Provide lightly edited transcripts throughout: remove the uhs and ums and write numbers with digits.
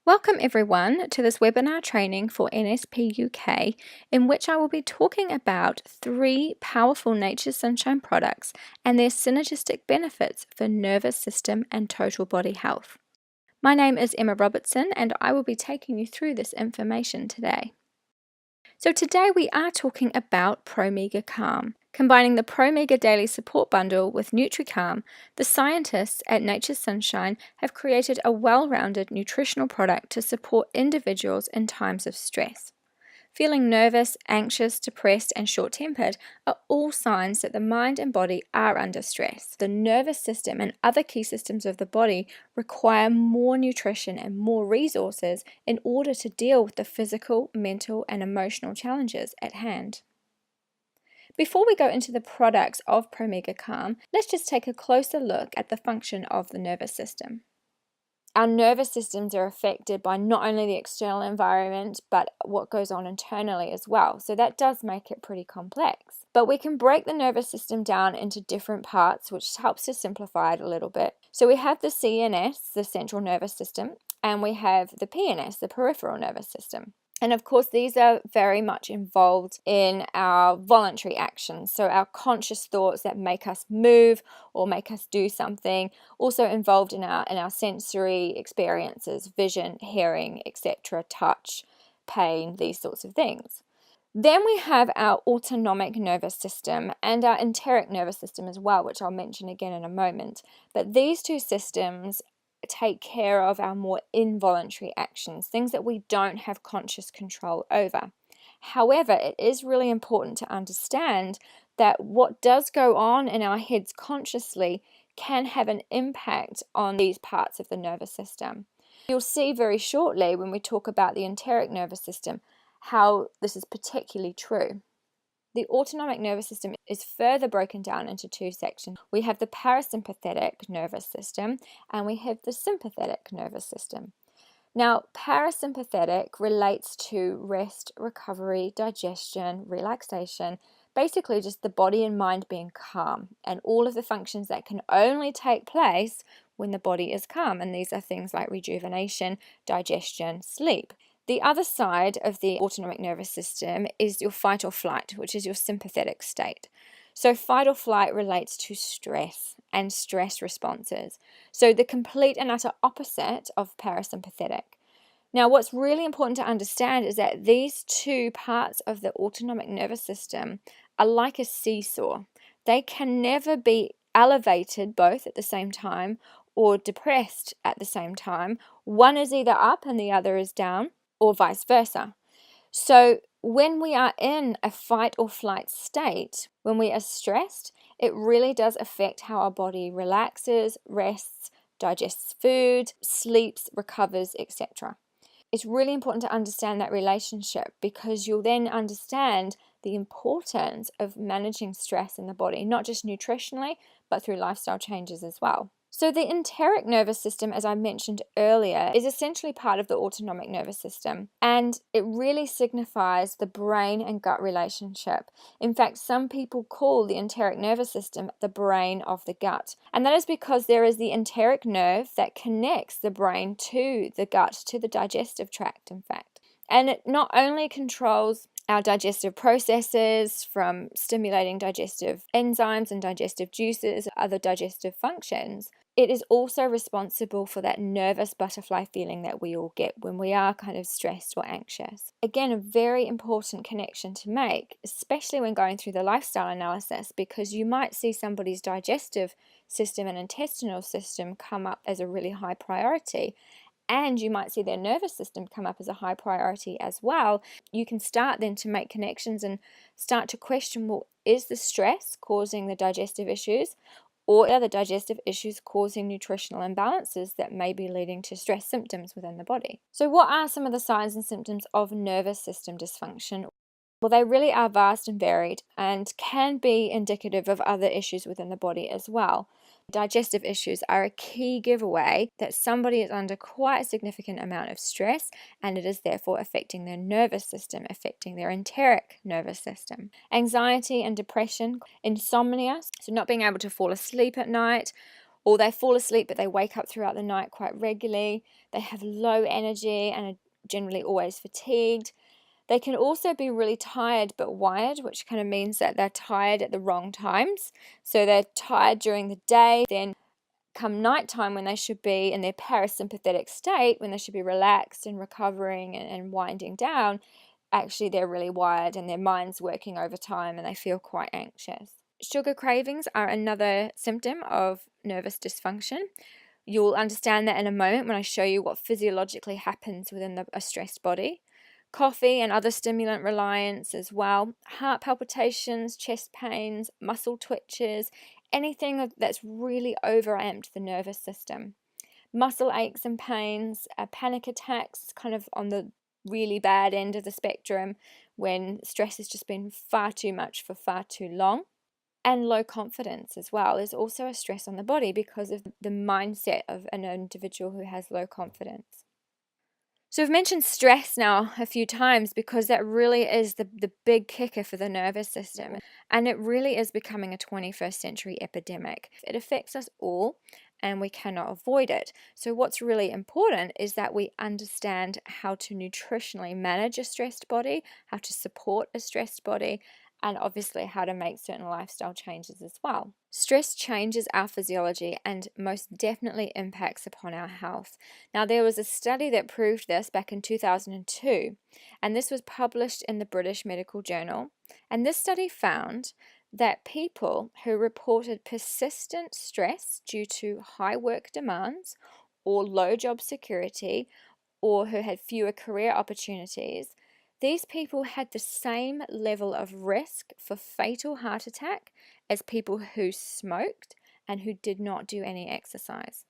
Welcome everyone to this webinar training for NSP UK, in which I will be talking about 3 powerful Nature's Sunshine products and their synergistic benefits for nervous system and total body health. My name is Emma Robertson and I will be taking you through this information today. So today we are talking about PrΩmega Calm. Combining the PrΩmega Daily Support Bundle with Nutri-Calm, the scientists at Nature's Sunshine have created a well-rounded nutritional product to support individuals in times of stress. Feeling nervous, anxious, depressed, and short-tempered are all signs that the mind and body are under stress. The nervous system and other key systems of the body require more nutrition and more resources in order to deal with the physical, mental, and emotional challenges at hand. Before we go into the products of PrΩmega Calm, let's just take a closer look at the function of the nervous system. Our nervous systems are affected by not only the external environment, but what goes on internally as well. So that does make it pretty complex. But we can break the nervous system down into different parts, which helps to simplify it a little bit. So we have the CNS, the central nervous system, and we have the PNS, the peripheral nervous system. And of course, these are very much involved in our voluntary actions. So our conscious thoughts that make us move or make us do something, also involved in our sensory experiences, vision, hearing, etc., touch, pain, these sorts of things. Then we have our autonomic nervous system and our enteric nervous system as well, which I'll mention again in a moment. But these two systems take care of our more involuntary actions, things that we don't have conscious control over. However, it is really important to understand that what does go on in our heads consciously can have an impact on these parts of the nervous system. You'll see very shortly when we talk about the enteric nervous system how this is particularly true. The autonomic nervous system is further broken down into 2 sections. We have the parasympathetic nervous system and we have the sympathetic nervous system. Now, parasympathetic relates to rest, recovery, digestion, relaxation, basically just the body and mind being calm and all of the functions that can only take place when the body is calm. And these are things like rejuvenation, digestion, sleep. The other side of the autonomic nervous system is your fight or flight, which is your sympathetic state. So fight or flight relates to stress and stress responses. So the complete and utter opposite of parasympathetic. Now, what's really important to understand is that these 2 parts of the autonomic nervous system are like a seesaw. They can never be elevated both at the same time or depressed at the same time. One is either up and the other is down, or vice versa. So when we are in a fight or flight state, when we are stressed, it really does affect how our body relaxes, rests, digests food, sleeps, recovers, etc. It's really important to understand that relationship because you'll then understand the importance of managing stress in the body, not just nutritionally, but through lifestyle changes as well. So the enteric nervous system, as I mentioned earlier, is essentially part of the autonomic nervous system, and it really signifies the brain and gut relationship. In fact, some people call the enteric nervous system the brain of the gut, and that is because there is the enteric nerve that connects the brain to the gut, to the digestive tract, in fact. And it not only controls our digestive processes from stimulating digestive enzymes and digestive juices, other digestive functions, it is also responsible for that nervous butterfly feeling that we all get when we are kind of stressed or anxious. Again, a very important connection to make, especially when going through the lifestyle analysis, because you might see somebody's digestive system and intestinal system come up as a really high priority, and you might see their nervous system come up as a high priority as well. You can start then to make connections and start to question, well, is the stress causing the digestive issues, or are the digestive issues causing nutritional imbalances that may be leading to stress symptoms within the body? So what are some of the signs and symptoms of nervous system dysfunction? Well, they really are vast and varied and can be indicative of other issues within the body as well. Digestive issues are a key giveaway that somebody is under quite a significant amount of stress, and it is therefore affecting their nervous system, affecting their enteric nervous system. Anxiety and depression, insomnia, so not being able to fall asleep at night, or they fall asleep but they wake up throughout the night quite regularly. They have low energy and are generally always fatigued. They can also be really tired but wired, which kind of means that they're tired at the wrong times. So they're tired during the day, then come nighttime when they should be in their parasympathetic state, when they should be relaxed and recovering and winding down, actually they're really wired and their mind's working overtime and they feel quite anxious. Sugar cravings are another symptom of nervous dysfunction. You'll understand that in a moment when I show you what physiologically happens within a stressed body. Coffee and other stimulant reliance as well, heart palpitations, chest pains, muscle twitches, anything that's really overamped the nervous system. Muscle aches and pains, panic attacks, kind of on the really bad end of the spectrum when stress has just been far too much for far too long. And low confidence as well is also a stress on the body because of the mindset of an individual who has low confidence. So I've mentioned stress now a few times because that really is the big kicker for the nervous system. And it really is becoming a 21st century epidemic. It affects us all and we cannot avoid it. So what's really important is that we understand how to nutritionally manage a stressed body, how to support a stressed body, and obviously how to make certain lifestyle changes as well. Stress changes our physiology and most definitely impacts upon our health. Now, there was a study that proved this back in 2002, and this was published in the British Medical Journal. And this study found that people who reported persistent stress due to high work demands or low job security or who had fewer career opportunities, these people had the same level of risk for fatal heart attack as people who smoked and who did not do any exercise.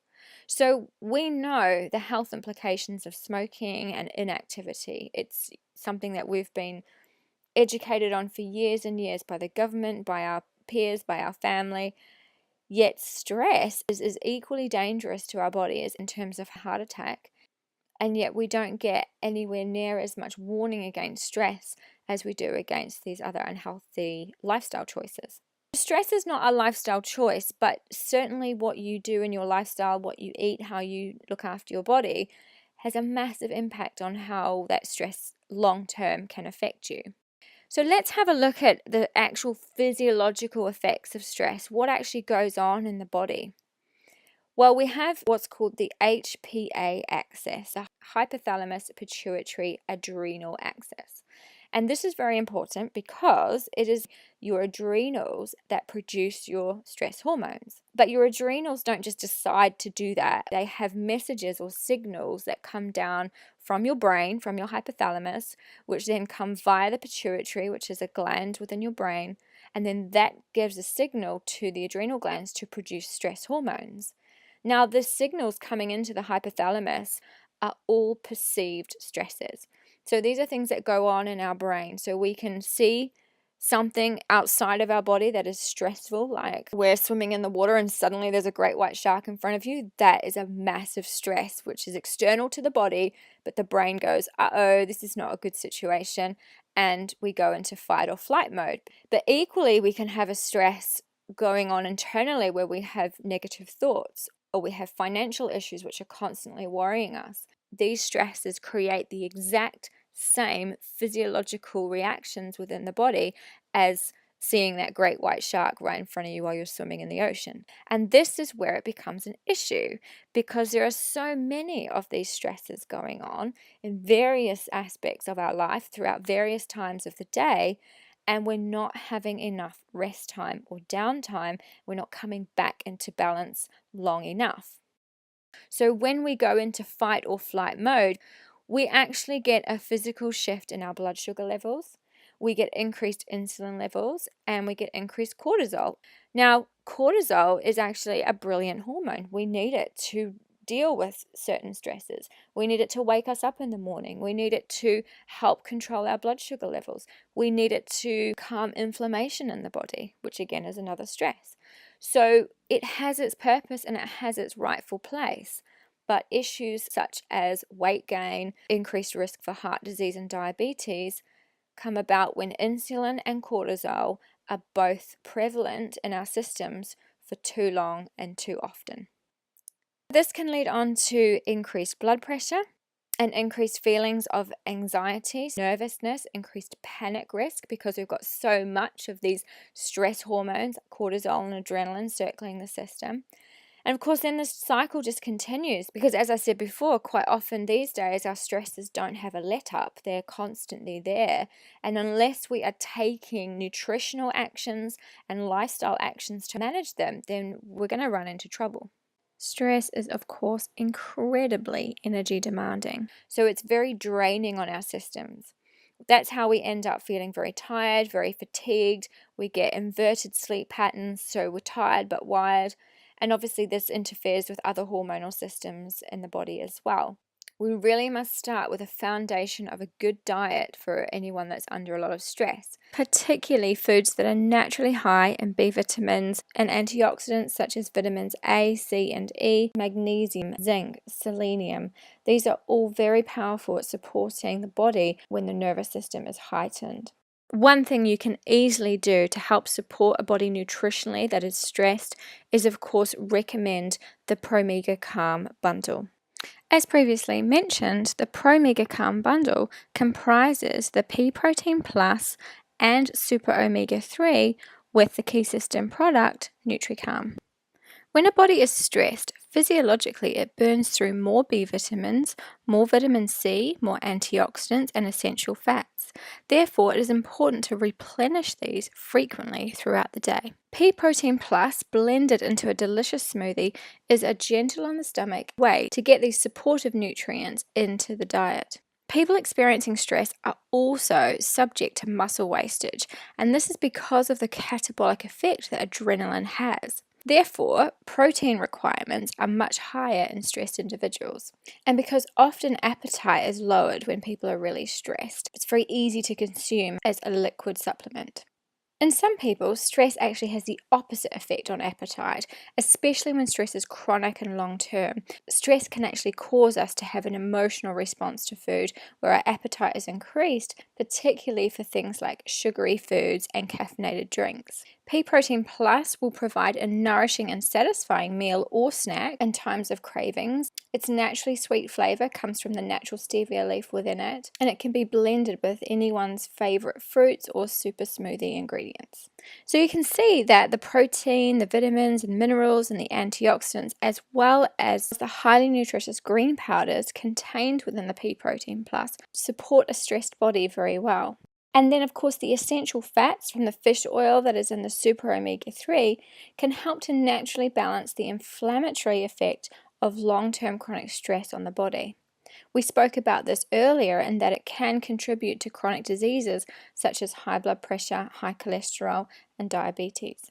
So we know the health implications of smoking and inactivity. It's something that we've been educated on for years and years by the government, by our peers, by our family. Yet stress is equally dangerous to our body as in terms of heart attack. And yet we don't get anywhere near as much warning against stress as we do against these other unhealthy lifestyle choices. Stress is not a lifestyle choice, but certainly what you do in your lifestyle, what you eat, how you look after your body, has a massive impact on how that stress long term can affect you. So let's have a look at the actual physiological effects of stress, what actually goes on in the body. Well, we have what's called the HPA axis, a hypothalamus pituitary adrenal axis. And this is very important because it is your adrenals that produce your stress hormones. But your adrenals don't just decide to do that. They have messages or signals that come down from your brain, from your hypothalamus, which then come via the pituitary, which is a gland within your brain. And then that gives a signal to the adrenal glands to produce stress hormones. Now, the signals coming into the hypothalamus are all perceived stresses. So these are things that go on in our brain. So we can see something outside of our body that is stressful, like we're swimming in the water and suddenly there's a great white shark in front of you. That is a massive stress, which is external to the body, but the brain goes, uh-oh, this is not a good situation, and we go into fight or flight mode. But equally, we can have a stress going on internally where we have negative thoughts, or we have financial issues which are constantly worrying us. These stresses create the exact same physiological reactions within the body as seeing that great white shark right in front of you while you're swimming in the ocean. And this is where it becomes an issue because there are so many of these stresses going on in various aspects of our life throughout various times of the day, and we're not having enough rest time or downtime. We're not coming back into balance long enough. So when we go into fight or flight mode, we actually get a physical shift in our blood sugar levels. We get increased insulin levels and we get increased cortisol. Now, cortisol is actually a brilliant hormone. We need it to deal with certain stresses. We need it to wake us up in the morning. We need it to help control our blood sugar levels. We need it to calm inflammation in the body, which again is another stress. So it has its purpose and it has its rightful place. But issues such as weight gain, increased risk for heart disease and diabetes come about when insulin and cortisol are both prevalent in our systems for too long and too often. This can lead on to increased blood pressure and increased feelings of anxiety, nervousness, increased panic risk because we've got so much of these stress hormones, cortisol and adrenaline circling the system. And of course, then this cycle just continues because, as I said before, quite often these days our stresses don't have a let up. They're constantly there. And unless we are taking nutritional actions and lifestyle actions to manage them, then we're going to run into trouble. Stress is, of course, incredibly energy demanding, so it's very draining on our systems. That's how we end up feeling very tired, very fatigued. We get inverted sleep patterns, so we're tired but wired. And obviously, this interferes with other hormonal systems in the body as well. We really must start with a foundation of a good diet for anyone that's under a lot of stress, particularly foods that are naturally high in B vitamins and antioxidants such as vitamins A, C, and E, magnesium, zinc, selenium. These are all very powerful at supporting the body when the nervous system is heightened. One thing you can easily do to help support a body nutritionally that is stressed is, of course, recommend the PrΩmega Calm bundle. As previously mentioned, the PrΩmega Calm bundle comprises the Pea Protein Plus and Super Omega 3 with the key system product Nutri-Calm. When a body is stressed, physiologically it burns through more B vitamins, more vitamin C, more antioxidants, and essential fats. Therefore, it is important to replenish these frequently throughout the day. Pea Protein Plus, blended into a delicious smoothie, is a gentle on the stomach way to get these supportive nutrients into the diet. People experiencing stress are also subject to muscle wastage, and this is because of the catabolic effect that adrenaline has. Therefore, protein requirements are much higher in stressed individuals. And because often appetite is lowered when people are really stressed, it's very easy to consume as a liquid supplement. In some people, stress actually has the opposite effect on appetite, especially when stress is chronic and long-term. Stress can actually cause us to have an emotional response to food where our appetite is increased, particularly for things like sugary foods and caffeinated drinks. Pea Protein Plus will provide a nourishing and satisfying meal or snack in times of cravings. Its naturally sweet flavor comes from the natural stevia leaf within it, and it can be blended with anyone's favorite fruits or super smoothie ingredients. So you can see that the protein, the vitamins and minerals and the antioxidants, as well as the highly nutritious green powders contained within the Pea Protein Plus, support a stressed body very well. And then, of course, the essential fats from the fish oil that is in the Super Omega 3 can help to naturally balance the inflammatory effect of long-term chronic stress on the body. We spoke about this earlier and that it can contribute to chronic diseases such as high blood pressure, high cholesterol, and diabetes.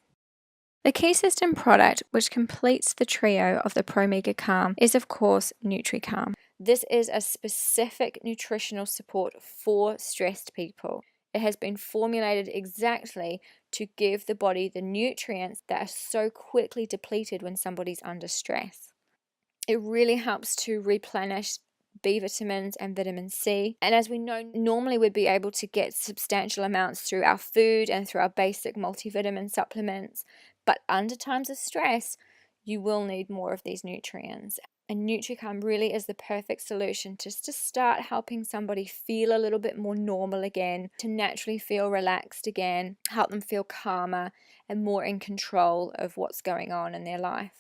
The key system product which completes the trio of the PrΩmega Calm is, of course, Nutri-Calm. This is a specific nutritional support for stressed people. It has been formulated exactly to give the body the nutrients that are so quickly depleted when somebody's under stress. It really helps to replenish B vitamins and vitamin C. And as we know, normally we'd be able to get substantial amounts through our food and through our basic multivitamin supplements. But under times of stress, you will need more of these nutrients. And Nutri-Calm really is the perfect solution just to start helping somebody feel a little bit more normal again, to naturally feel relaxed again, help them feel calmer and more in control of what's going on in their life.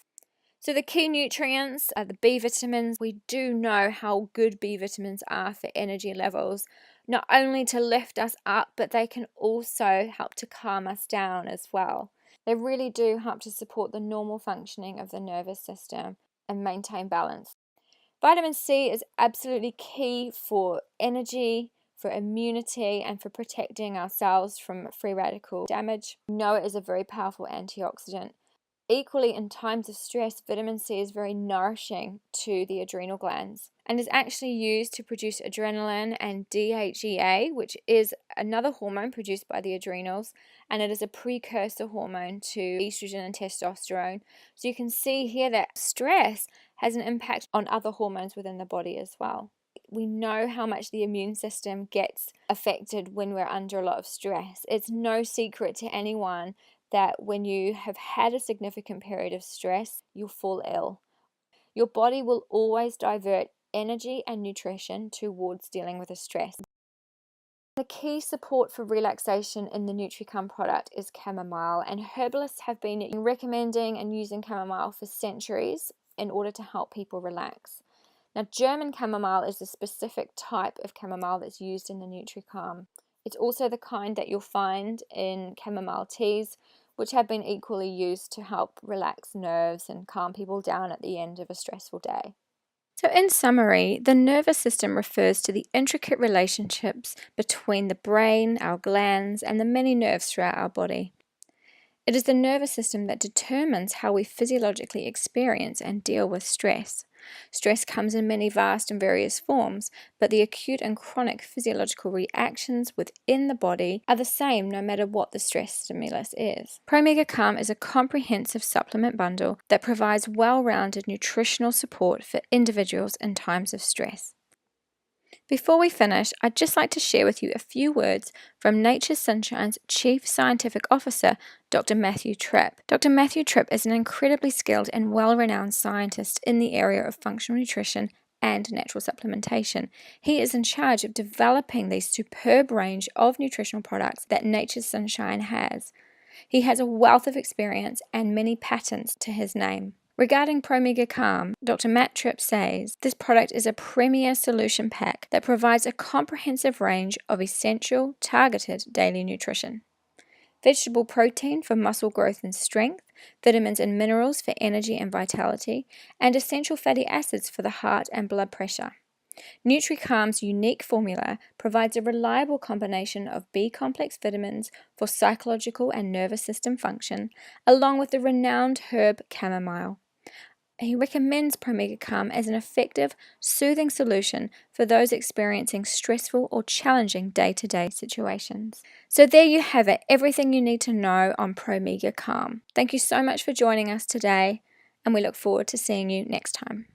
So the key nutrients are the B vitamins. We do know how good B vitamins are for energy levels, not only to lift us up, but they can also help to calm us down as well. They really do help to support the normal functioning of the nervous system and maintain balance. Vitamin C is absolutely key for energy, for immunity, and for protecting our cells from free radical damage. We know it is a very powerful antioxidant. Equally, in times of stress, vitamin C is very nourishing to the adrenal glands and is actually used to produce adrenaline and DHEA, which is another hormone produced by the adrenals, and it is a precursor hormone to estrogen and testosterone. So you can see here that stress has an impact on other hormones within the body as well. We know how much the immune system gets affected when we're under a lot of stress. It's no secret to anyone that when you have had a significant period of stress, you'll fall ill. your body will always divert energy and nutrition towards dealing with the stress. The key support for relaxation in the Nutri-Calm product is chamomile, and herbalists have been recommending and using chamomile for centuries in order to help people relax. Now, German chamomile is a specific type of chamomile that's used in the Nutri-Calm. It's also the kind that you'll find in chamomile teas, which have been equally used to help relax nerves and calm people down at the end of a stressful day. So in summary, the nervous system refers to the intricate relationships between the brain, our glands, and the many nerves throughout our body. It is the nervous system that determines how we physiologically experience and deal with stress. Stress comes in many vast and various forms, but the acute and chronic physiological reactions within the body are the same no matter what the stress stimulus is. PrΩmega Calm is a comprehensive supplement bundle that provides well-rounded nutritional support for individuals in times of stress. Before we finish, I'd just like to share with you a few words from Nature Sunshine's Chief Scientific Officer, Dr. Matthew Tripp. Dr. Matthew Tripp is an incredibly skilled and well-renowned scientist in the area of functional nutrition and natural supplementation. He is in charge of developing the superb range of nutritional products that Nature Sunshine has. He has a wealth of experience and many patents to his name. Regarding PrΩmega Calm, Dr. Matt Tripp says, this product is a premier solution pack that provides a comprehensive range of essential, targeted daily nutrition. Vegetable protein for muscle growth and strength, vitamins and minerals for energy and vitality, and essential fatty acids for the heart and blood pressure. Nutri-Calm's unique formula provides a reliable combination of B-complex vitamins for psychological and nervous system function, along with the renowned herb chamomile. He recommends PrΩmega Calm as an effective, soothing solution for those experiencing stressful or challenging day-to-day situations. So there you have it, everything you need to know on PrΩmega Calm. Thank you so much for joining us today, and we look forward to seeing you next time.